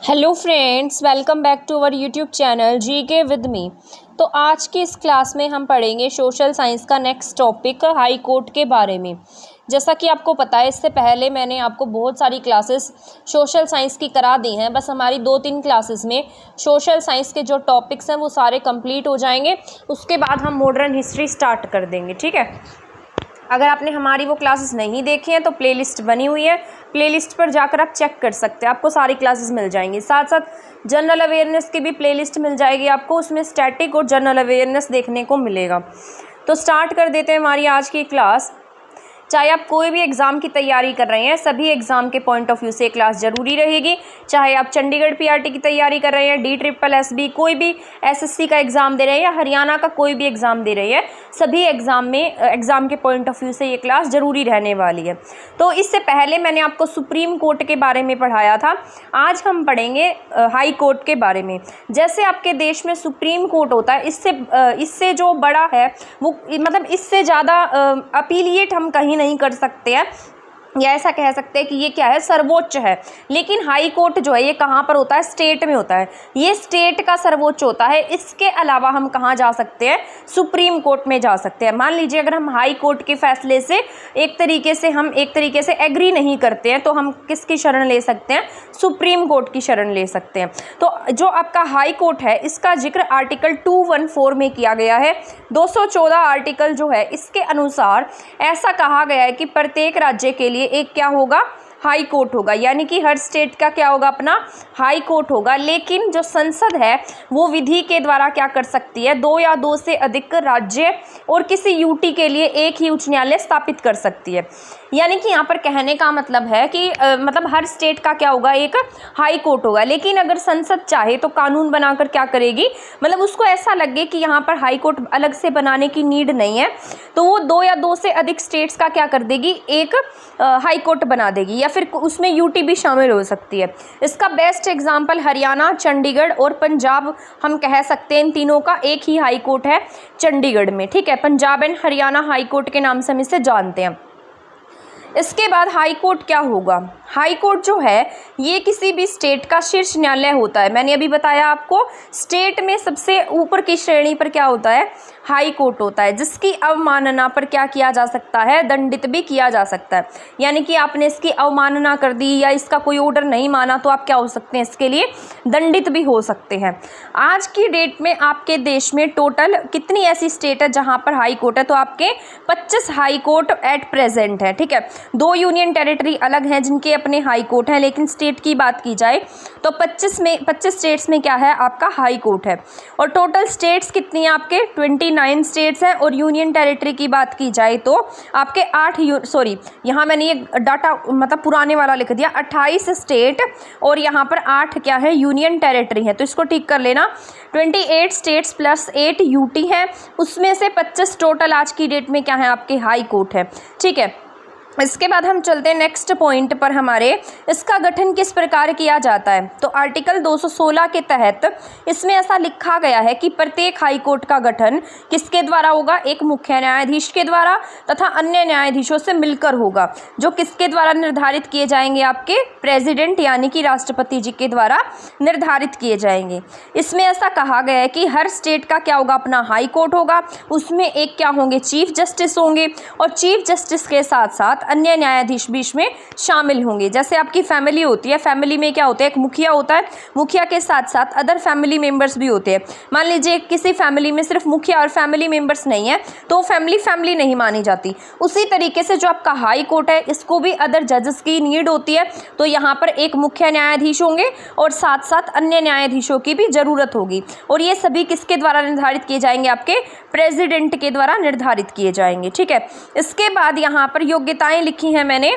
Hello friends, welcome back to our YouTube channel GK with me. तो आज की इस क्लास में हम पढ़ेंगे सोशल साइंस का नेक्स्ट टॉपिक हाई कोर्ट के बारे में। जैसा कि आपको पता है, इससे पहले मैंने आपको बहुत सारी क्लासेस सोशल साइंस की करा दी हैं। बस हमारी 2-3 क्लासेस में सोशल साइंस के जो टॉपिक्स हैं वो सारे कंप्लीट हो जाएंगे। उसके बाद हम मॉडर्न हिस्ट्री स्टार्ट कर देंगे, ठीक है। अगर आपने हमारी वो क्लासेस नहीं देखी हैं तो प्लेलिस्ट बनी हुई है, प्लेलिस्ट पर जाकर आप चेक कर सकते हैं, आपको सारी क्लासेस मिल जाएंगी। साथ साथ जनरल अवेयरनेस की भी प्लेलिस्ट मिल जाएगी आपको, उसमें स्टैटिक और जनरल अवेयरनेस देखने को मिलेगा। तो स्टार्ट कर देते हैं हमारी आज की क्लास। चाहे आप कोई भी एग्ज़ाम की तैयारी कर रहे हैं, सभी एग्ज़ाम के पॉइंट ऑफ व्यू से क्लास ज़रूरी रहेगी। चाहे आप चंडीगढ़ पीआरटी की तैयारी कर रहे हैं, DSSB कोई भी SSC का एग्ज़ाम दे रहे हैं या हरियाणा का कोई भी एग्ज़ाम दे रहे हैं, सभी एग्ज़ाम के पॉइंट ऑफ व्यू से ये क्लास ज़रूरी रहने वाली है। तो इससे पहले मैंने आपको सुप्रीम कोर्ट के बारे में पढ़ाया था, आज हम पढ़ेंगे हाई कोर्ट के बारे में। जैसे आपके देश में सुप्रीम कोर्ट होता है, इससे जो बड़ा है वो, मतलब इससे ज़्यादा अपीलिएट हम कहीं नहीं कर सकते हैं, या ऐसा कह सकते हैं कि ये क्या है, सर्वोच्च है। लेकिन हाई कोर्ट जो है ये कहाँ पर होता है, स्टेट में होता है, ये स्टेट का सर्वोच्च होता है। इसके अलावा हम कहाँ जा सकते हैं, सुप्रीम कोर्ट में जा सकते हैं। मान लीजिए अगर हम हाई कोर्ट के फैसले से एक तरीके से एग्री नहीं करते हैं तो हम किसकी शरण ले सकते हैं, सुप्रीम कोर्ट की शरण ले सकते हैं। तो जो आपका हाई कोर्ट है इसका जिक्र आर्टिकल 214 में किया गया है। 214 आर्टिकल जो है इसके अनुसार ऐसा कहा गया है कि प्रत्येक राज्य के लिए एक क्या होगा, हाई कोर्ट होगा, यानी कि हर स्टेट का क्या होगा, अपना हाई कोर्ट होगा। लेकिन जो संसद है वो विधि के द्वारा क्या कर सकती है, 2 या 2 से अधिक राज्य और किसी यूटी के लिए एक ही उच्च न्यायालय स्थापित कर सकती है। यानी कि यहाँ पर कहने का मतलब है कि मतलब हर स्टेट का क्या होगा, एक हाई कोर्ट होगा। लेकिन अगर संसद चाहे तो कानून बनाकर क्या करेगी, मतलब उसको ऐसा लगे कि यहाँ पर हाई कोर्ट अलग से बनाने की नीड नहीं है, तो वो 2 या 2 से अधिक स्टेट्स का क्या कर देगी, एक हाई कोर्ट बना देगी, या फिर उसमें यूटी भी शामिल हो सकती है। इसका बेस्ट एग्जाम्पल हरियाणा, चंडीगढ़ और पंजाब हम कह सकते हैं। इन तीनों का एक ही हाई कोर्ट है चंडीगढ़ में, ठीक है। Punjab and Haryana high court के नाम से हम इसे जानते हैं। इसके बाद हाई कोर्ट क्या होगा, हाई कोर्ट जो है ये किसी भी स्टेट का शीर्ष न्यायालय होता है। मैंने अभी बताया आपको, स्टेट में सबसे ऊपर की श्रेणी पर क्या होता है, हाई कोर्ट होता है, जिसकी अवमानना पर क्या किया जा सकता है, दंडित भी किया जा सकता है। यानी कि आपने इसकी अवमानना कर दी या इसका कोई ऑर्डर नहीं माना तो आप क्या हो सकते हैं, इसके लिए दंडित भी हो सकते हैं। आज की डेट में आपके देश में टोटल कितनी ऐसी स्टेट है जहाँ पर हाई कोर्ट है, तो आपके 25 हाई कोर्ट एट प्रेजेंट है, ठीक है। 2 यूनियन टेरिटरी अलग हैं जिनके अपने हाई कोर्ट हैं, लेकिन स्टेट की बात की जाए तो 25 स्टेट्स में क्या है, आपका हाई कोर्ट है। और टोटल स्टेट्स कितनी हैं आपके, 29 स्टेट्स हैं। और यूनियन टेरिटरी की बात की जाए तो आपके यहाँ मैंने ये डाटा मतलब पुराने वाला लिख दिया, 28 स्टेट और यहाँ पर 8 क्या है, यूनियन टेरिटरी है। तो इसको ठीक कर लेना, 28 स्टेट्स प्लस 8 यूटी है, उसमें से 25 टोटल आज की डेट में क्या है, आपके हाई कोर्ट है, ठीक है। इसके बाद हम चलते हैं नेक्स्ट पॉइंट पर हमारे, इसका गठन किस प्रकार किया जाता है। तो आर्टिकल 216 के तहत इसमें ऐसा लिखा गया है कि प्रत्येक हाई कोर्ट का गठन किसके द्वारा होगा, एक मुख्य न्यायाधीश के द्वारा तथा अन्य न्यायाधीशों से मिलकर होगा, जो किसके द्वारा निर्धारित किए जाएंगे, आपके प्रेसिडेंट यानी कि राष्ट्रपति जी के द्वारा निर्धारित किए जाएंगे। इसमें ऐसा कहा गया है कि हर स्टेट का क्या होगा, अपना हाई कोर्ट होगा, उसमें एक क्या होंगे, चीफ जस्टिस होंगे, और चीफ जस्टिस के साथ साथ अन्य न्यायाधीश भी इसमें शामिल होंगे। जैसे आपकी फैमिली होती है, फैमिली में क्या होता है, एक मुखिया होता है, मुखिया के साथ साथ अदर फैमिली मेंबर्स भी होते हैं। मान लीजिए किसी फैमिली में सिर्फ मुखिया और फैमिली मेंबर्स नहीं है तो फैमिली नहीं मानी जाती। उसी तरीके से जो आपका हाई कोर्ट है इसको भी अदर जजेस की नीड होती है, तो यहाँ पर एक मुख्य न्यायाधीश होंगे और साथ साथ अन्य न्यायाधीशों की भी ज़रूरत होगी। और ये सभी किसके द्वारा निर्धारित किए जाएंगे, आपके प्रेसिडेंट के द्वारा निर्धारित किए जाएंगे, ठीक है। इसके बाद यहाँ पर योग्यताएं लिखी हैं मैंने।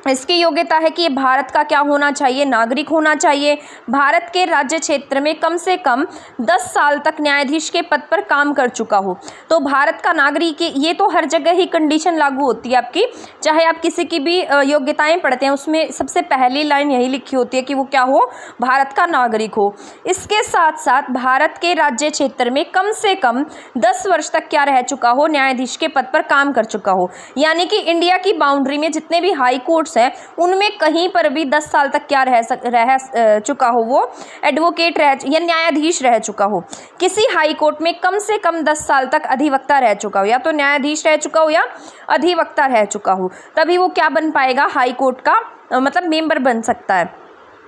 इसकी योग्यता है कि ये भारत का क्या होना चाहिए, नागरिक होना चाहिए, भारत के राज्य क्षेत्र में कम से कम 10 साल तक न्यायाधीश के पद पर काम कर चुका हो। तो भारत का नागरिक, ये तो हर जगह ही कंडीशन लागू होती है आपकी, चाहे आप किसी की भी योग्यताएं पढ़ते हैं उसमें सबसे पहली लाइन यही लिखी होती है कि वो क्या हो, भारत का नागरिक हो। इसके साथ साथ भारत के राज्य क्षेत्र में कम से कम 10 वर्ष तक क्या रह चुका हो, न्यायाधीश के पद पर काम कर चुका हो। यानी कि इंडिया की बाउंड्री में जितने भी हाई कोर्ट्स कोर्ट्स हैं उनमें कहीं पर भी 10 साल तक क्या रह चुका हो, वो एडवोकेट या न्यायाधीश रह चुका हो। किसी हाई कोर्ट में कम से कम 10 साल तक अधिवक्ता रह चुका हो, या तो न्यायाधीश रह चुका हो या अधिवक्ता रह चुका हो, तभी वो क्या बन पाएगा, हाई कोर्ट का मतलब मेंबर बन सकता है।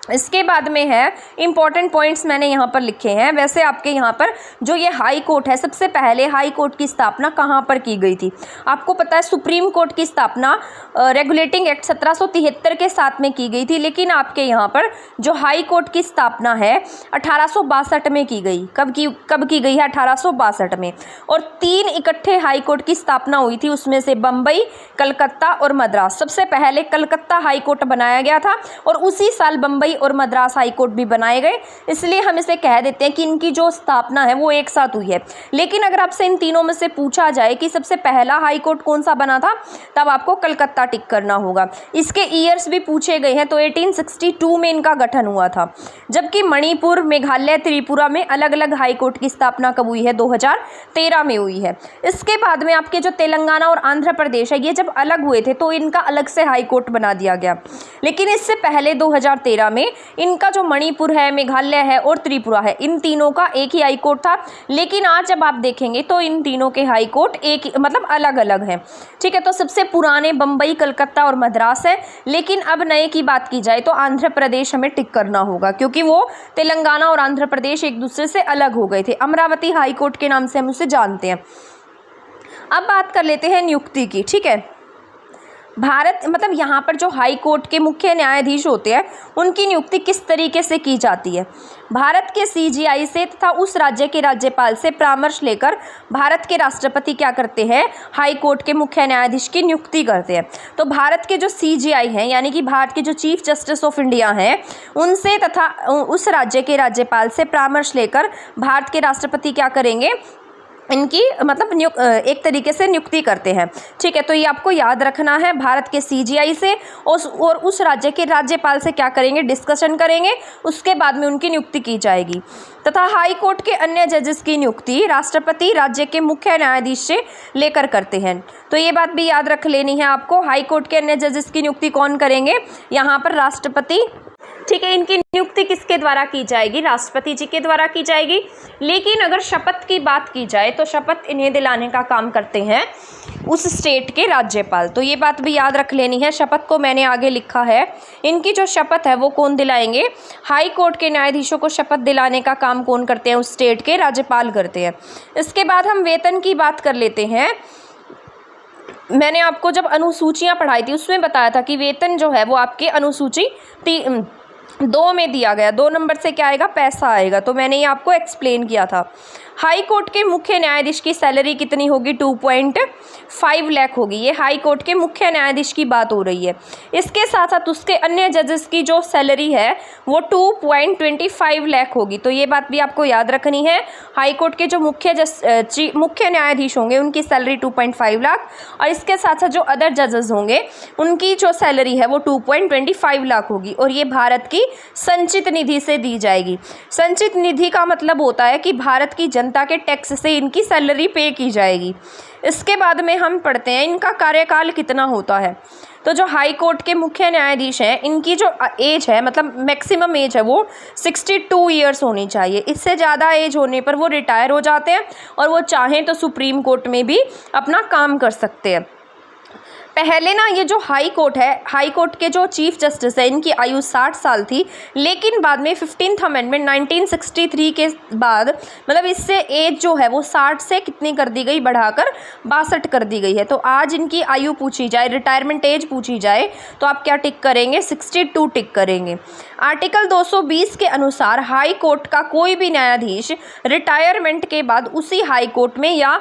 इसके बाद में है इंपॉर्टेंट पॉइंट्स मैंने यहाँ पर लिखे हैं। वैसे आपके यहाँ पर जो ये हाई कोर्ट है, सबसे पहले हाई कोर्ट की स्थापना कहाँ पर की गई थी? आपको पता है सुप्रीम कोर्ट की स्थापना रेगुलेटिंग एक्ट 1773 के साथ में की गई थी, लेकिन आपके यहाँ पर जो हाई कोर्ट की स्थापना है 1862 में की गई। कब की गई है? 1862 में। और 3 इकट्ठे हाई कोर्ट की स्थापना हुई थी, उसमें से बम्बई, कलकत्ता और मद्रास। सबसे पहले कलकत्ता हाई कोर्ट बनाया गया था और उसी साल बम्बई और मद्रास हाई कोर्ट भी बनाए गए, इसलिए हम इसे कह देते हैं कि इनकी जो स्थापना है वो एक साथ हुई है। लेकिन अगर आपसे इन तीनों में से पूछा जाए कि सबसे पहला हाई कोर्ट कौन सा बना था, तब आपको कलकत्ता टिक करना होगा। इसके ईयर्स भी पूछे गए हैं, तो 1862 में इनका गठन हुआ था। जबकि मणिपुर, मेघालय, त्रिपुरा में अलग अलग हाई कोर्ट की स्थापना कब हुई है? 2013 में हुई है। इसके बाद में आपके जो तेलंगाना और आंध्र प्रदेश है, ये जब अलग हुए थे तो इनका अलग से हाई कोर्ट बना दिया गया। लेकिन इससे पहले 2013 में इनका जो मणिपुर है, मेघालय है और त्रिपुरा है, इन तीनों का एक ही हाई कोर्ट था। लेकिन आज जब आप देखेंगे तो इन तीनों के हाई कोर्ट एक मतलब अलग अलग हैं। ठीक है, तो सबसे पुराने बम्बई, कलकत्ता और मद्रास है। लेकिन अब नए की बात की जाए तो आंध्र प्रदेश हमें टिक करना होगा, क्योंकि वो तेलंगाना और आंध्र प्रदेश एक दूसरे से अलग हो गए थे। अमरावती हाई कोर्ट के नाम से हम उसे जानते हैं। अब बात कर लेते हैं नियुक्ति की। ठीक है, भारत मतलब यहाँ पर जो हाई कोर्ट के मुख्य न्यायाधीश होते हैं उनकी नियुक्ति किस तरीके से की जाती है? भारत के सीजीआई से तथा उस राज्य के राज्यपाल से परामर्श लेकर भारत के राष्ट्रपति क्या करते हैं? हाई कोर्ट के मुख्य न्यायाधीश की नियुक्ति करते हैं। तो भारत के जो सीजीआई हैं, यानी कि भारत के जो चीफ जस्टिस ऑफ इंडिया हैं, उनसे तथा उस राज्य के राज्यपाल से परामर्श लेकर भारत के राष्ट्रपति क्या करेंगे? इनकी मतलब एक तरीके से नियुक्ति करते हैं। ठीक है, तो ये आपको याद रखना है। भारत के सीजीआई से और उस राज्य के राज्यपाल से क्या करेंगे? डिस्कशन करेंगे, उसके बाद में उनकी नियुक्ति की जाएगी। तथा हाई कोर्ट के अन्य जजेस की नियुक्ति राष्ट्रपति राज्य के मुख्य न्यायाधीश से लेकर करते हैं। तो ये बात भी याद रख लेनी है आपको। हाई कोर्ट के अन्य जजेस की नियुक्ति कौन करेंगे? यहाँ पर राष्ट्रपति। ठीक है, इनकी नियुक्ति किसके द्वारा की जाएगी? राष्ट्रपति जी के द्वारा की जाएगी। लेकिन अगर शपथ की बात की जाए तो शपथ इन्हें दिलाने का काम करते हैं उस स्टेट के राज्यपाल। तो ये बात भी याद रख लेनी है। शपथ को मैंने आगे लिखा है। इनकी जो शपथ है वो कौन दिलाएंगे? हाई कोर्ट के न्यायाधीशों को शपथ दिलाने का काम कौन करते हैं? उस स्टेट के राज्यपाल करते हैं। इसके बाद हम वेतन की बात कर लेते हैं। मैंने आपको जब अनुसूचियाँ पढ़ाई थी उसमें बताया था कि वेतन जो है वो आपके अनुसूची 2 में दिया गया। 2 नंबर से क्या आएगा? पैसा आएगा। तो मैंने ये आपको एक्सप्लेन किया था। हाई कोर्ट के मुख्य न्यायाधीश की सैलरी कितनी होगी? 2.5 लाख होगी। ये हाई कोर्ट के मुख्य न्यायाधीश की बात हो रही है। इसके साथ साथ उसके अन्य जजेस की जो सैलरी है वो 2.25 लाख होगी। तो ये बात भी आपको याद रखनी है। हाई कोर्ट के जो मुख्य न्यायाधीश होंगे उनकी सैलरी 2.5 लाख, और इसके साथ साथ जो अदर जजेस होंगे उनकी जो सैलरी है वो 2.25 लाख होगी। और ये भारत की संचित निधि से दी जाएगी। संचित निधि का मतलब होता है कि भारत की जनता के टैक्स से इनकी सैलरी पे की जाएगी। इसके बाद में हम पढ़ते हैं इनका कार्यकाल कितना होता है। तो जो हाई कोर्ट के मुख्य न्यायाधीश हैं इनकी जो एज है मतलब मैक्सिमम एज है वो 62 ईयर्स होनी चाहिए। इससे ज़्यादा एज होने पर वो रिटायर हो जाते हैं और वो चाहें तो सुप्रीम कोर्ट में भी अपना काम कर सकते हैं। पहले ना ये जो हाई कोर्ट है, हाई कोर्ट के जो चीफ जस्टिस है इनकी आयु 60 साल थी। लेकिन बाद में 15th अमेंडमेंट 1963 के बाद मतलब इससे एज जो है वो 60 से कितनी कर दी गई? बढ़ाकर 62 कर दी गई है। तो आज इनकी आयु पूछी जाए, रिटायरमेंट एज पूछी जाए तो आप क्या टिक करेंगे? 62 टिक करेंगे। आर्टिकल 220 के अनुसार हाई कोर्ट का कोई भी न्यायाधीश रिटायरमेंट के बाद उसी हाई कोर्ट में या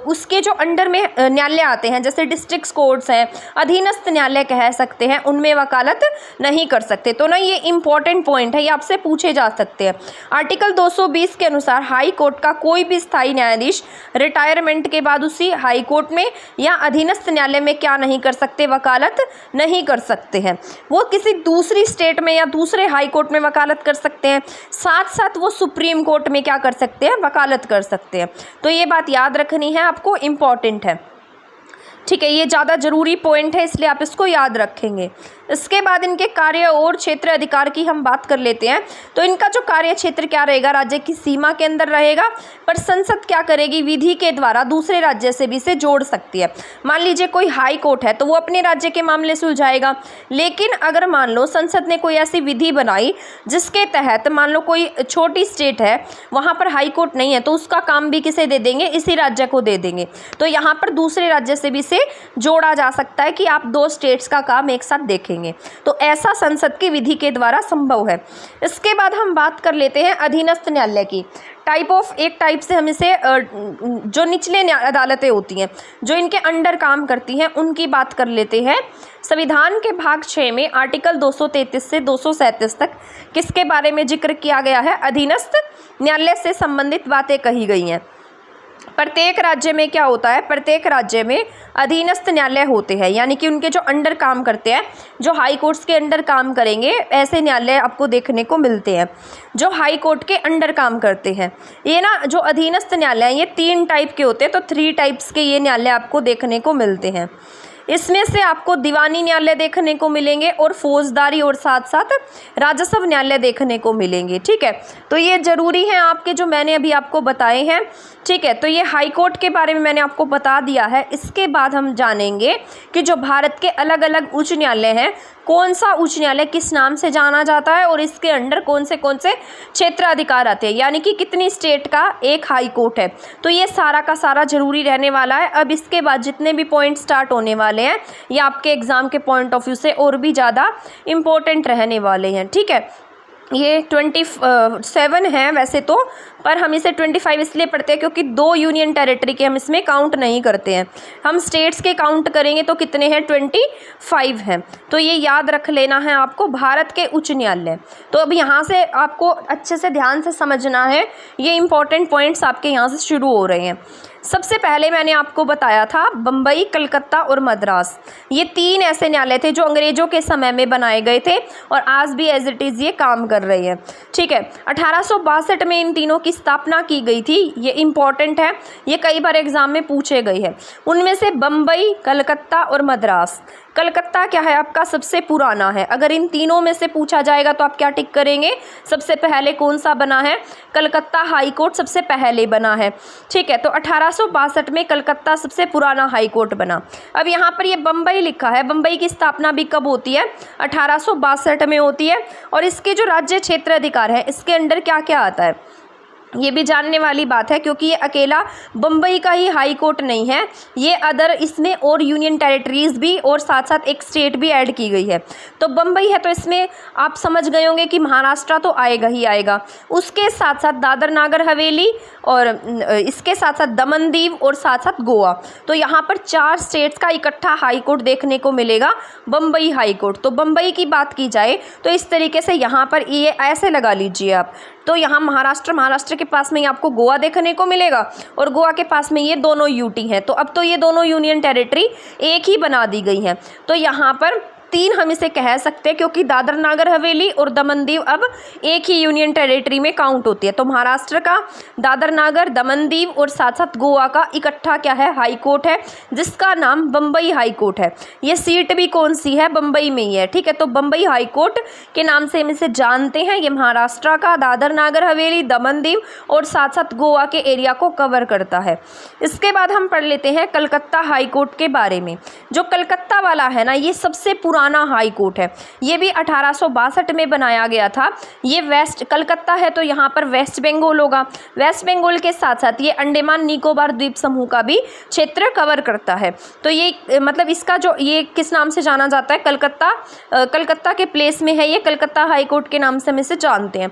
उसके जो अंडर में न्यायालय आते हैं, जैसे डिस्ट्रिक्ट कोर्ट्स हैं, अधीनस्थ न्यायालय कह सकते हैं, उनमें वकालत नहीं कर सकते। तो ना ये इंपॉर्टेंट पॉइंट है, ये आपसे पूछे जा सकते हैं। आर्टिकल 220 के अनुसार हाई कोर्ट का कोई भी स्थायी न्यायाधीश रिटायरमेंट के बाद उसी हाई कोर्ट में या अधीनस्थ न्यायालय में क्या नहीं कर सकते? वकालत नहीं कर सकते हैं। वो किसी दूसरी स्टेट में या दूसरे हाई कोर्ट में वकालत कर सकते हैं, साथ साथ वो सुप्रीम कोर्ट में क्या कर सकते हैं? वकालत कर सकते हैं। तो ये बात याद रखनी है आपको, इम्पॉर्टेंट है। ठीक है, ये ज़्यादा ज़रूरी पॉइंट है इसलिए आप इसको याद रखेंगे। इसके बाद इनके कार्य और क्षेत्र अधिकार की हम बात कर लेते हैं। तो इनका जो कार्य क्षेत्र क्या रहेगा, राज्य की सीमा के अंदर रहेगा, पर संसद क्या करेगी, विधि के द्वारा दूसरे राज्य से भी इसे जोड़ सकती है। मान लीजिए कोई हाई कोर्ट है तो वो अपने राज्य के मामले सुलझाएगा, लेकिन अगर मान लो संसद ने कोई ऐसी विधि बनाई जिसके तहत मान लो कोई छोटी स्टेट है, वहाँ पर हाई कोर्ट नहीं है, तो उसका काम भी किसे दे देंगे, इसी राज्य को दे देंगे। तो यहाँ पर दूसरे राज्य से भी इसे जोड़ा जा सकता है कि आप दो स्टेट्स का काम एक साथ देखेंगे। तो ऐसा संसद की विधि के द्वारा संभव है। इसके बाद हम बात कर लेते हैं अधीनस्थ न्यायालय की। एक टाइप से हम इसे जो निचले अदालतें होती हैं जो इनके अंडर काम करती हैं उनकी बात कर लेते हैं। संविधान के भाग 6 में आर्टिकल 233 से 237 तक किसके बारे में जिक्र किया गया है, अधीनस्थ न्यायालय से संबंधित बातें कही गई हैं। प्रत्येक राज्य में क्या होता है, प्रत्येक राज्य में अधीनस्थ न्यायालय होते हैं, यानी कि उनके जो अंडर काम करते हैं, जो हाई कोर्ट्स के अंडर काम करेंगे, ऐसे न्यायालय आपको देखने को मिलते हैं जो हाई कोर्ट के अंडर काम करते हैं। ये ना जो अधीनस्थ न्यायालय हैं ये 3 टाइप के होते हैं, तो 3 टाइप्स के ये न्यायालय आपको देखने को मिलते हैं। इसमें से आपको दीवानी न्यायालय देखने को मिलेंगे और फौजदारी और साथ साथ राजस्व न्यायालय देखने को मिलेंगे। ठीक है, तो ये ज़रूरी है आपके जो मैंने अभी आपको बताए हैं। ठीक है, तो ये हाई कोर्ट के बारे में मैंने आपको बता दिया है। इसके बाद हम जानेंगे कि जो भारत के अलग अलग उच्च न्यायालय हैं, कौन सा उच्च न्यायालय किस नाम से जाना जाता है और इसके अंडर कौन से क्षेत्र अधिकार आते हैं, यानी कि कितनी स्टेट का एक हाई कोर्ट है। तो ये सारा का सारा जरूरी रहने वाला है। अब इसके बाद जितने भी पॉइंट स्टार्ट होने वाले हैं ये आपके एग्ज़ाम के पॉइंट ऑफ व्यू से और भी ज़्यादा इम्पोर्टेंट रहने वाले हैं। ठीक है, ये 27 हैं वैसे तो, पर हम इसे 25 इसलिए पढ़ते हैं क्योंकि 2 यूनियन टेरिटरी के हम इसमें काउंट नहीं करते हैं। हम स्टेट्स के काउंट करेंगे तो कितने हैं, 25 हैं। तो ये याद रख लेना है आपको, भारत के उच्च न्यायालय। तो अब यहाँ से आपको अच्छे से ध्यान से समझना है, ये इंपॉर्टेंट पॉइंट्स आपके यहाँ से शुरू हो रहे हैं। सबसे पहले मैंने आपको बताया था बम्बई, कलकत्ता और मद्रास, ये 3 ऐसे न्यायालय थे जो अंग्रेज़ों के समय में बनाए गए थे और आज भी एज इट इज़ ये काम कर रहे हैं। ठीक है, 1862 में इन तीनों की स्थापना की गई थी। ये इम्पॉर्टेंट है, ये कई बार एग्जाम में पूछे गए हैं। उनमें से बम्बई, कलकत्ता और मद्रास। कलकत्ता क्या है आपका, सबसे पुराना है। अगर इन तीनों में से पूछा जाएगा तो आप क्या टिक करेंगे, सबसे पहले कौन सा बना है, कलकत्ता हाई कोर्ट सबसे पहले बना है। ठीक है, तो 1862 में कलकत्ता सबसे पुराना हाई कोर्ट बना। अब यहाँ पर ये बम्बई लिखा है, बम्बई की स्थापना भी कब होती है, 1862 में होती है। और इसके जो राज्य क्षेत्र अधिकार है इसके अंडर क्या क्या आता है, ये भी जानने वाली बात है, क्योंकि ये अकेला बम्बई का ही हाई कोर्ट नहीं है, ये अदर इसमें और यूनियन टेरिटरीज़ भी और साथ साथ एक स्टेट भी ऐड की गई है। तो बम्बई है तो इसमें आप समझ गए होंगे कि महाराष्ट्र तो आएगा ही आएगा। उसके साथ साथ दादर नागर हवेली और इसके साथ साथ दमन दीव और साथ साथ गोवा। तो यहाँ पर 4 स्टेट्स का इकट्ठा हाई कोर्ट देखने को मिलेगा, बम्बई हाई कोर्ट। तो बम्बई की बात की जाए तो इस तरीके से यहाँ पर ये ऐसे लगा लीजिए आप, तो यहाँ महाराष्ट्र के पास में ही आपको गोवा देखने को मिलेगा और गोवा के पास में ये दोनों यूटी हैं। तो अब तो ये दोनों यूनियन टेरिटरी एक ही बना दी गई हैं। तो यहाँ पर 3 हम इसे कह सकते हैं, क्योंकि दादर नागर हवेली और दमन दीव अब एक ही यूनियन टेरिटरी में काउंट होती है। तो महाराष्ट्र का दादर नागर, दमन दीव और साथ साथ गोवा का इकट्ठा क्या है, हाई कोर्ट है, जिसका नाम बम्बई हाई कोर्ट है। ये सीट भी कौन सी है, बम्बई में ही है। ठीक है, तो बम्बई हाई कोर्ट के नाम से हम इसे जानते हैं। ये महाराष्ट्र का दादर नागर हवेली, दमन दीव और साथ साथ गोवा के एरिया को कवर करता है। इसके बाद हम पढ़ लेते हैं कलकत्ता हाई कोर्ट के बारे में। जो कलकत्ता वाला है ना, ये सबसे पुराना हाई कोर्ट है। ये भी 1862 में बनाया गया था। ये वेस्ट कलकत्ता है तो यहाँ पर वेस्ट बंगाल होगा। वेस्ट बंगाल के साथ साथ ये अंडमान निकोबार द्वीप समूह का भी क्षेत्र कवर करता है। तो ये मतलब इसका जो ये किस नाम से जाना जाता है, कलकत्ता के प्लेस में है ये, कलकत्ता हाई कोर्ट के नाम से हम इसे जानते हैं।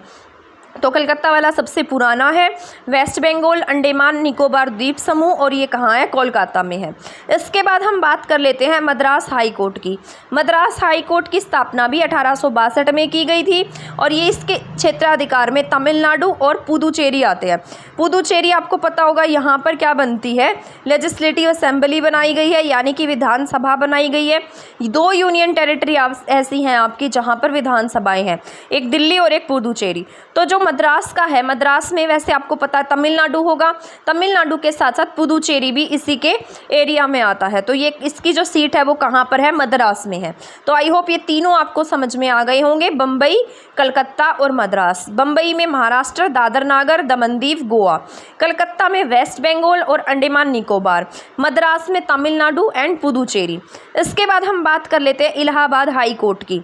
तो कलकत्ता वाला सबसे पुराना है, वेस्ट बंगाल, अंडमान निकोबार द्वीप समूह, और ये कहाँ है, कोलकाता में है। इसके बाद हम बात कर लेते हैं मद्रास हाई कोर्ट की। मद्रास हाई कोर्ट की स्थापना भी 1862 में की गई थी और ये इसके क्षेत्राधिकार में तमिलनाडु और पुदुचेरी आते हैं। पुदुचेरी आपको पता होगा यहाँ पर क्या बनती है, लेजिस्लेटिव असेंबली बनाई गई है, यानी कि विधानसभा बनाई गई है। 2 यूनियन टेरिटरी ऐसी हैं आपकी जहाँ पर विधानसभाएँ हैं, एक दिल्ली और एक पुदुचेरी। तो जो मद्रास का है, मद्रास में वैसे आपको पता है तमिलनाडु होगा, तमिलनाडु के साथ साथ पुदुचेरी भी इसी के एरिया में आता है। तो ये इसकी जो सीट है वो कहाँ पर है, मद्रास में है। तो आई होप ये तीनों आपको समझ में आ गए होंगे, बम्बई, कलकत्ता और मद्रास। बम्बई में महाराष्ट्र, दादर नागर दमनदीव गोवा, कलकत्ता में वेस्ट बंगाल और अंडमान निकोबार, मद्रास में तमिलनाडु एंड पुदुचेरी। इसके बाद हम बात कर लेते हैं इलाहाबाद हाई कोर्ट की।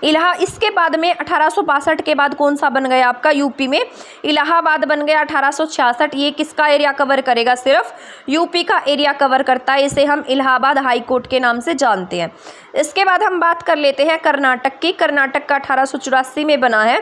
इसके बाद में 1862 के बाद कौन सा बन गया आपका, यूपी में इलाहाबाद बन गया 1866। ये किसका एरिया कवर करेगा, सिर्फ यूपी का एरिया कवर करता है, इसे हम इलाहाबाद हाई कोर्ट के नाम से जानते हैं। इसके बाद हम बात कर लेते हैं कर्नाटक की। कर्नाटक का 1884 में बना है,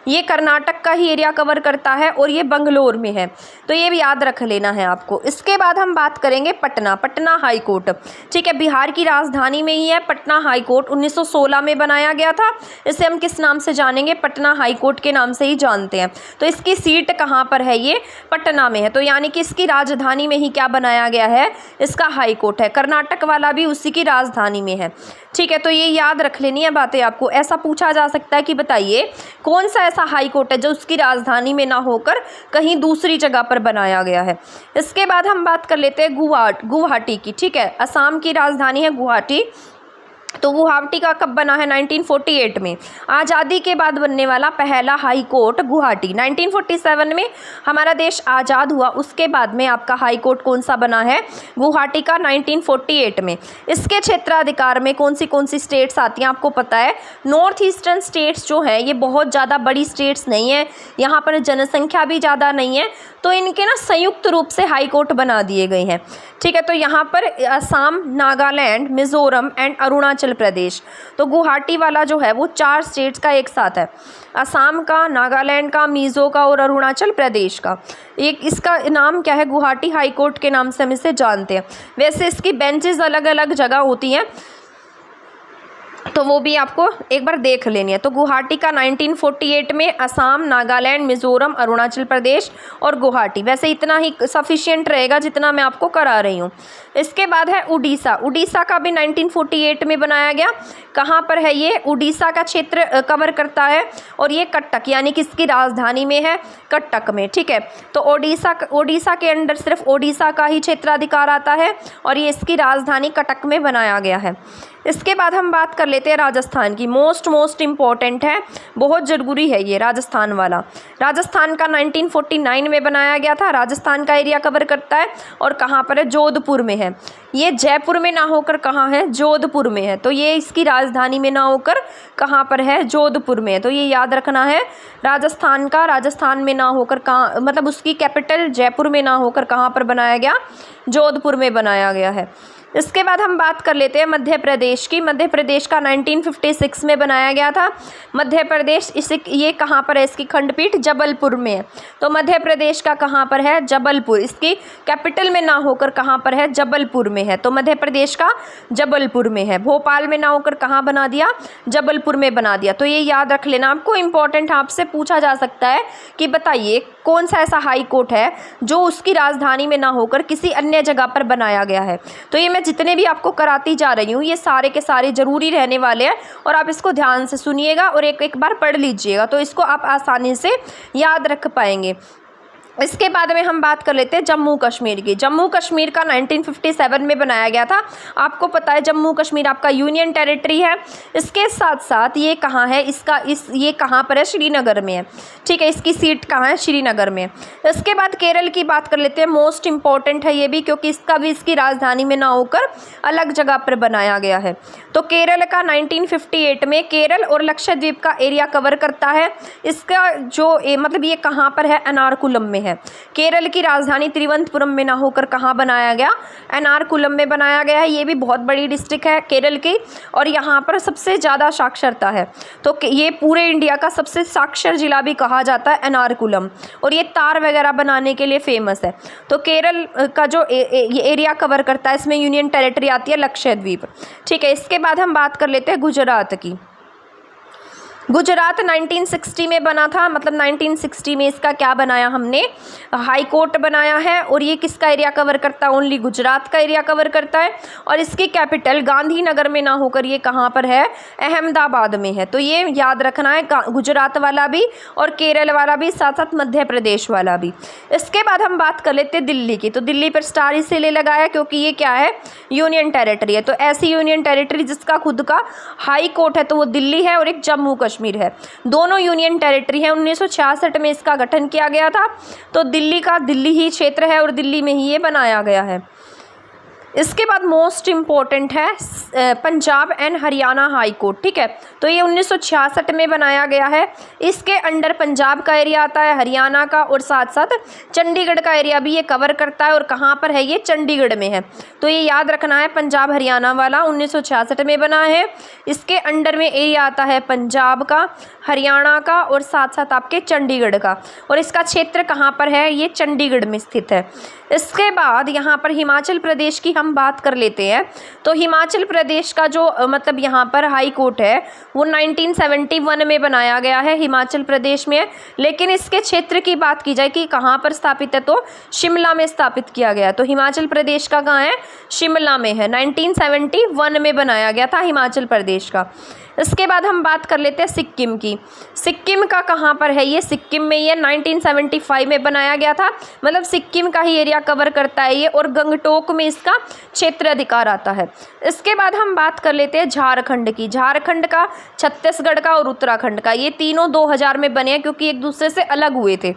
ये कर्नाटक का ही एरिया कवर करता है और ये बंगलोर में है, तो ये भी याद रख लेना है आपको। इसके बाद हम बात करेंगे पटना हाई कोर्ट। ठीक है, बिहार की राजधानी में ही है पटना हाई कोर्ट, 1916 में बनाया गया था। इसे हम किस नाम से जानेंगे, पटना हाई कोर्ट के नाम से ही जानते हैं। तो इसकी सीट कहाँ पर है, ये पटना में है। तो यानी कि इसकी राजधानी में ही क्या बनाया गया है, इसका हाई कोर्ट है। कर्नाटक वाला भी उसी की राजधानी में है। ठीक है, तो ये याद रख लेनी है बातें आपको। ऐसा पूछा जा सकता है कि बताइए कौन सा ऐसा हाई कोर्ट है जो उसकी राजधानी में ना होकर कहीं दूसरी जगह पर बनाया गया है। इसके बाद हम बात कर लेते हैं गुवाहाटी की। ठीक है, असम की राजधानी है गुवाहाटी। तो गुवाहाटी का कब बना है, 1948 में। आज़ादी के बाद बनने वाला पहला हाई कोर्ट गुवाहाटी। 1947 में हमारा देश आज़ाद हुआ, उसके बाद में आपका हाई कोर्ट कौन सा बना है, गुवाहाटी का, 1948 में। इसके क्षेत्राधिकार में कौन सी स्टेट्स आती हैं आपको पता है। नॉर्थ ईस्टर्न स्टेट्स जो हैं ये बहुत ज़्यादा बड़ी स्टेट्स नहीं है, यहाँ पर जनसंख्या भी ज़्यादा नहीं है, तो इनके ना संयुक्त रूप से हाई कोर्ट बना दिए गए हैं। ठीक है, तो यहाँ पर असम, नागालैंड, मिज़ोरम एंड अरुणाचल प्रदेश। तो गुवाहाटी वाला जो है वो 4 स्टेट्स का एक साथ है, असम का, नागालैंड का, मिज़ो का और अरुणाचल प्रदेश का। एक इसका नाम क्या है, गुवाहाटी हाई कोर्ट के नाम से हम इसे जानते हैं। वैसे इसकी बेंचेस अलग अलग जगह होती हैं, तो वो भी आपको एक बार देख लेनी है। तो गुवाहाटी का 1948 में असम, नागालैंड, मिज़ोरम, अरुणाचल प्रदेश और गुवाहाटी। वैसे इतना ही सफिशिएंट रहेगा जितना मैं आपको करा रही हूँ। इसके बाद है उड़ीसा। उड़ीसा का भी 1948 में बनाया गया। कहाँ पर है ये, उड़ीसा का क्षेत्र कवर करता है और ये कटक यानी कि इसकी राजधानी में है, कटक में। ठीक है, तो उड़ीसा के अंडर सिर्फ उड़ीसा का ही क्षेत्राधिकार आता है और ये इसकी राजधानी कटक में बनाया गया है। इसके बाद हम बात कर लेते हैं राजस्थान की। मोस्ट इम्पॉर्टेंट है, बहुत ज़रूरी है ये राजस्थान वाला। राजस्थान का 1949 में बनाया गया था, राजस्थान का एरिया कवर करता है और कहाँ पर है, जोधपुर में है। ये जयपुर में ना होकर कहाँ है, जोधपुर में है। तो ये इसकी राजधानी में ना होकर कहाँ पर है, जोधपुर में है। तो ये याद रखना है, राजस्थान में ना होकर कहाँ, मतलब उसकी कैपिटल जयपुर में ना होकर कहाँ पर बनाया गया, जोधपुर में बनाया गया है। इसके बाद हम बात कर लेते हैं मध्य प्रदेश की। मध्य प्रदेश का 1956 में बनाया गया था। मध्य प्रदेश ये कहाँ पर है, इसकी खंडपीठ जबलपुर में है। तो मध्य प्रदेश का कहाँ पर है, जबलपुर। इसकी कैपिटल में ना होकर कहाँ पर है, जबलपुर में है। तो मध्य प्रदेश का जबलपुर में है। भोपाल में ना होकर कहाँ बना दिया, जबलपुर में बना दिया। तो ये याद रख लेना आपको, इम्पॉर्टेंट आपसे पूछा जा सकता है कि बताइए कौन सा ऐसा हाई कोर्ट है जो उसकी राजधानी में ना होकर किसी अन्य जगह पर बनाया गया है। तो ये मैं जितने भी आपको कराती जा रही हूँ ये सारे के सारे ज़रूरी रहने वाले हैं और आप इसको ध्यान से सुनिएगा और एक बार पढ़ लीजिएगा, तो इसको आप आसानी से याद रख पाएंगे। इसके बाद में हम बात कर लेते हैं जम्मू कश्मीर की। जम्मू कश्मीर का 1957 में बनाया गया था। आपको पता है जम्मू कश्मीर आपका यूनियन टेरिटरी है। इसके साथ साथ ये कहाँ है, ये कहाँ पर है, श्रीनगर में है। ठीक है, इसकी सीट कहाँ है, श्रीनगर में। इसके बाद केरल की बात कर लेते हैं। मोस्ट इंपॉर्टेंट है ये भी, क्योंकि इसका भी इसकी राजधानी में ना होकर अलग जगह पर बनाया गया है। तो केरल का 1958 में केरल और लक्षद्वीप का एरिया कवर करता है। इसका जो मतलब ये कहाँ पर है, एर्नाकुलम में है। केरल की राजधानी तिरुवनंतपुरम में ना होकर कहाँ बनाया गया, एर्नाकुलम में बनाया गया है। ये भी बहुत बड़ी डिस्ट्रिक्ट है केरल की और यहाँ पर सबसे ज़्यादा साक्षरता है। तो ये पूरे इंडिया का सबसे साक्षर जिला भी कहा जाता है एर्नाकुलम, और ये तार वगैरह बनाने के लिए फेमस है। तो केरल का जो एरिया कवर करता है, इसमें यूनियन टेरिटरी आती है लक्षद्वीप। ठीक है, इसके बाद हम बात कर लेते हैं गुजरात की। गुजरात 1960 में बना था, मतलब 1960 में इसका क्या बनाया हमने, हाई कोर्ट बनाया है। और ये किसका एरिया कवर करता है, ओनली गुजरात का एरिया कवर करता है। और इसकी कैपिटल गांधीनगर में ना होकर ये कहाँ पर है, अहमदाबाद में है। तो ये याद रखना है, गुजरात वाला भी और केरल वाला भी, साथ साथ मध्य प्रदेश वाला भी। इसके बाद हम बात कर लेते हैं दिल्ली की। तो दिल्ली पर स्टार इसलिए लगाया क्योंकि ये क्या है, यूनियन टेरिटरी है। तो ऐसी यूनियन टेरिटरी जिसका खुद का हाई कोर्ट है तो वो दिल्ली है, और एक जम्मू कश्मीर है। दोनों यूनियन टेरिटरी है। 1966 में इसका गठन किया गया था। तो दिल्ली का दिल्ली ही क्षेत्र है और दिल्ली में ही ये बनाया गया है। इसके बाद मोस्ट इम्पॉर्टेंट है Punjab and Haryana high court. ठीक है, तो ये 1966 में बनाया गया है। इसके अंडर पंजाब का एरिया आता है, हरियाणा का, और साथ साथ चंडीगढ़ का एरिया भी ये कवर करता है। और कहाँ पर है, ये चंडीगढ़ में है। तो ये याद रखना है, पंजाब हरियाणा वाला 1966 में बना है। इसके अंडर में एरिया आता है पंजाब का, हरियाणा का, और साथ साथ आपके चंडीगढ़ का। और इसका क्षेत्र कहाँ पर है, ये चंडीगढ़ में स्थित है। इसके बाद यहाँ पर हिमाचल प्रदेश की हम बात कर लेते हैं। तो हिमाचल प्रदेश का जो मतलब यहाँ पर हाई कोर्ट है वो 1971 में बनाया गया है, हिमाचल प्रदेश में। लेकिन इसके क्षेत्र की बात की जाए कि कहाँ पर स्थापित है, तो शिमला में स्थापित किया गया। तो हिमाचल प्रदेश का कहाँ है, शिमला में है। 1971 में बनाया गया था हिमाचल प्रदेश का। इसके बाद हम बात कर लेते हैं सिक्किम की। सिक्किम का कहाँ पर है, ये सिक्किम में ये 1975 में बनाया गया था, मतलब सिक्किम का ही एरिया कवर करता है ये। और गंगटोक में इसका क्षेत्र अधिकार आता है। इसके बाद हम बात कर लेते हैं झारखंड की। झारखंड का, छत्तीसगढ़ का और उत्तराखंड का, ये तीनों 2000 में बने हैं क्योंकि एक दूसरे से अलग हुए थे।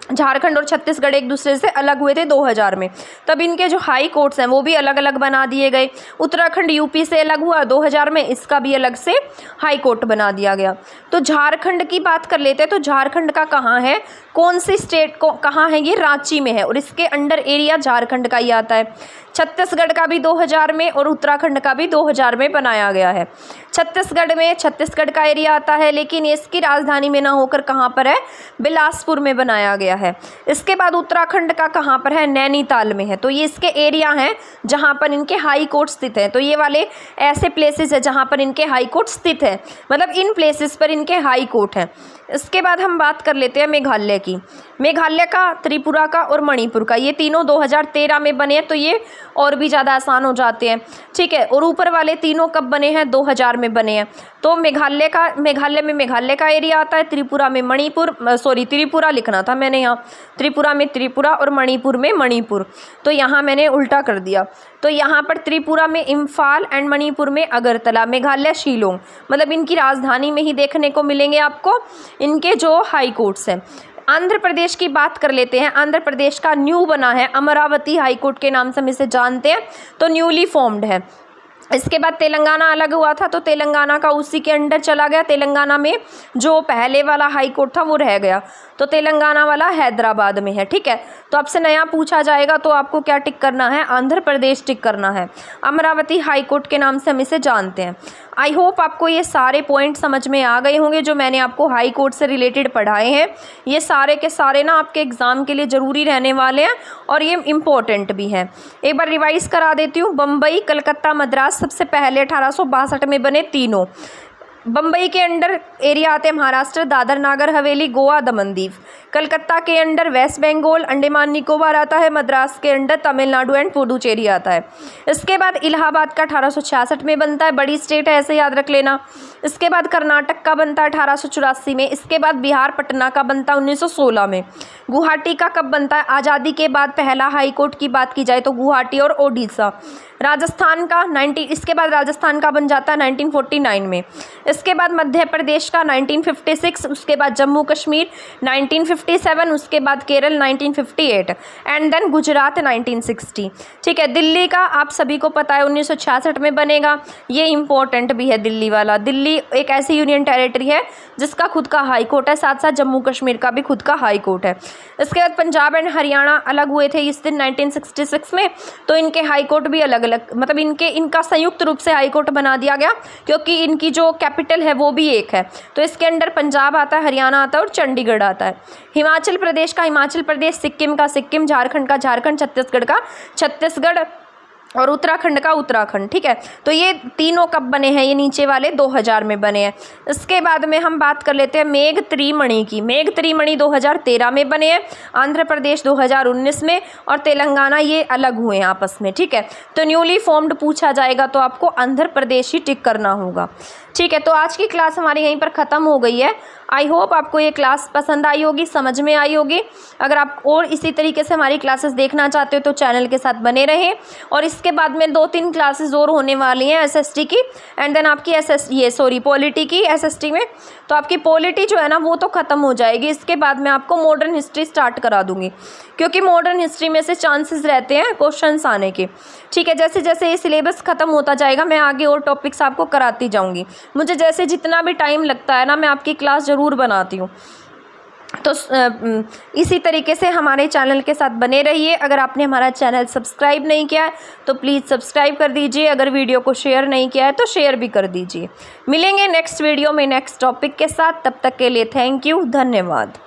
झारखंड और छत्तीसगढ़ एक दूसरे से अलग हुए थे 2000 में, तब इनके जो हाई कोर्ट्स हैं वो भी अलग अलग बना दिए गए। उत्तराखंड यूपी से अलग हुआ 2000 में, इसका भी अलग से हाई कोर्ट बना दिया गया। तो झारखंड की बात कर लेते हैं। तो झारखंड का कहाँ है, कौन सी स्टेट को कहाँ है, ये रांची में है, और इसके अंडर एरिया झारखंड का ही आता है। छत्तीसगढ़ का भी 2000 में और उत्तराखंड का भी 2000 में बनाया गया है। छत्तीसगढ़ में छत्तीसगढ़ का एरिया आता है, लेकिन इसकी राजधानी में ना होकर कहाँ पर है, बिलासपुर में बनाया गया है। इसके बाद उत्तराखंड का कहाँ पर है, नैनीताल में है। तो ये इसके एरिया हैं जहाँ पर इनके हाई कोर्ट स्थित हैं। तो ये वाले ऐसे प्लेसेस है जहाँ पर इनके हाई कोर्ट स्थित है, मतलब इन प्लेसेस पर इनके हाई कोर्ट हैं। इसके बाद हम बात कर लेते हैं मेघालय की। मेघालय का, त्रिपुरा का और मणिपुर का, ये तीनों 2013 में बने हैं। तो ये और भी ज़्यादा आसान हो जाते हैं। ठीक है, और ऊपर वाले तीनों कब बने हैं, 2000 में बने हैं। तो मेघालय में मेघालय का एरिया आता है, त्रिपुरा में मणिपुर, त्रिपुरा लिखना था मैंने यहाँ, त्रिपुरा में त्रिपुरा और मणिपुर में मणिपुर। तो यहाँ मैंने उल्टा कर दिया। तो यहाँ पर त्रिपुरा में इम्फाल एंड मणिपुर में अगरतला, मेघालय शिलोंग, मतलब इनकी राजधानी में ही देखने को मिलेंगे आपको इनके जो हाई कोर्ट्स हैं। आंध्र प्रदेश की बात कर लेते हैं। आंध्र प्रदेश का न्यू बना है, अमरावती हाई कोर्ट के नाम से हम इसे जानते हैं, तो न्यूली फॉर्म्ड है। इसके बाद तेलंगाना अलग हुआ था, तो तेलंगाना का उसी के अंडर चला गया। तेलंगाना में जो पहले वाला हाई कोर्ट था वो रह गया, तो तेलंगाना वाला हैदराबाद में है। ठीक है, तो आपसे नया पूछा जाएगा तो आपको क्या टिक करना है, आंध्र प्रदेश टिक करना है। अमरावती हाई कोर्ट के नाम से हम इसे जानते हैं। आई होप आपको ये सारे पॉइंट समझ में आ गए होंगे जो मैंने आपको हाई कोर्ट से रिलेटेड पढ़ाए हैं। ये सारे के सारे ना आपके एग्ज़ाम के लिए ज़रूरी रहने वाले हैं और ये इम्पोर्टेंट भी हैं। एक बार रिवाइज़ करा देती हूँ। बम्बई, कलकत्ता, मद्रास सबसे पहले 1862 में बने तीनों। बम्बई के अंडर एरिया आते हैं महाराष्ट्र, दादर नागर हवेली, गोवा, दमन दीव। कलकत्ता के अंडर वेस्ट बंगाल, अंडमान निकोबार आता है। मद्रास के अंडर तमिलनाडु एंड पुडुचेरी आता है। इसके बाद इलाहाबाद का 1866 में बनता है, बड़ी स्टेट है ऐसे याद रख लेना। इसके बाद कर्नाटक का बनता है 1884 में। इसके बाद बिहार पटना का बनता है 1916 में। गुवाहाटी का कब बनता है, आज़ादी के बाद पहला हाई कोर्ट की बात की जाए तो गुवाहाटी और ओडिशा। राजस्थान का इसके बाद राजस्थान का बन जाता है 1949 में। इसके बाद मध्य प्रदेश का 1956, उसके बाद जम्मू कश्मीर 1957, उसके बाद केरल 1958 एंड देन गुजरात 1960। ठीक है, दिल्ली का आप सभी को पता है 1966 में बनेगा। ये इम्पोर्टेंट भी है दिल्ली वाला। दिल्ली एक ऐसी यूनियन टेरिटरी है जिसका खुद का हाई कोर्ट है, साथ साथ जम्मू कश्मीर का भी खुद का हाई कोर्ट है। इसके बाद पंजाब एंड हरियाणा अलग हुए थे इस दिन 1966 में, तो इनके हाई कोर्ट भी अलग अलग, मतलब इनका संयुक्त रूप से हाई कोर्ट बना दिया गया क्योंकि इनकी जो कैपिटल है वो भी एक है। तो इसके अंडर पंजाब आता है, हरियाणा आता है और चंडीगढ़ आता है। हिमाचल प्रदेश का हिमाचल प्रदेश, सिक्किम का सिक्किम, झारखंड का झारखंड, छत्तीसगढ़ का छत्तीसगढ़, और उत्तराखंड का उत्तराखंड, ठीक है। तो ये तीनों कब बने हैं, ये नीचे वाले 2000 में बने हैं। इसके बाद में हम बात कर लेते हैं मेघ त्रिमणि की। मेघ त्रिमणि 2013 में बने हैं, आंध्र प्रदेश 2019 में, और तेलंगाना ये अलग हुए हैं आपस में, ठीक है। तो न्यूली फॉर्म्ड पूछा जाएगा तो आपको आंध्र प्रदेश ही टिक करना होगा, ठीक है। तो आज की क्लास हमारी यहीं पर ख़त्म हो गई है। आई होप आपको ये क्लास पसंद आई होगी, समझ में आई होगी। अगर आप और इसी तरीके से हमारी क्लासेस देखना चाहते हो तो चैनल के साथ बने रहें। और इसके बाद में 2-3 क्लासेस और होने वाली हैं एसएसटी की, एंड देन आपकी पॉलिटी की एसएसटी में। तो आपकी पॉलिटी जो है ना वो तो ख़त्म हो जाएगी। इसके बाद मैं आपको मॉडर्न हिस्ट्री स्टार्ट करा दूँगी, क्योंकि मॉडर्न हिस्ट्री में से चांसेस रहते हैं क्वेश्चंस आने के, ठीक है। जैसे जैसे ये सिलेबस ख़त्म होता जाएगा मैं आगे और टॉपिक्स आपको कराती जाऊँगी। मुझे जैसे जितना भी टाइम लगता है ना मैं आपकी क्लास ज़रूर बनाती हूँ। तो इसी तरीके से हमारे चैनल के साथ बने रहिए। अगर आपने हमारा चैनल सब्सक्राइब नहीं किया है तो प्लीज़ सब्सक्राइब कर दीजिए। अगर वीडियो को शेयर नहीं किया है तो शेयर भी कर दीजिए। मिलेंगे नेक्स्ट वीडियो में नेक्स्ट टॉपिक के साथ, तब तक के लिए थैंक यू, धन्यवाद।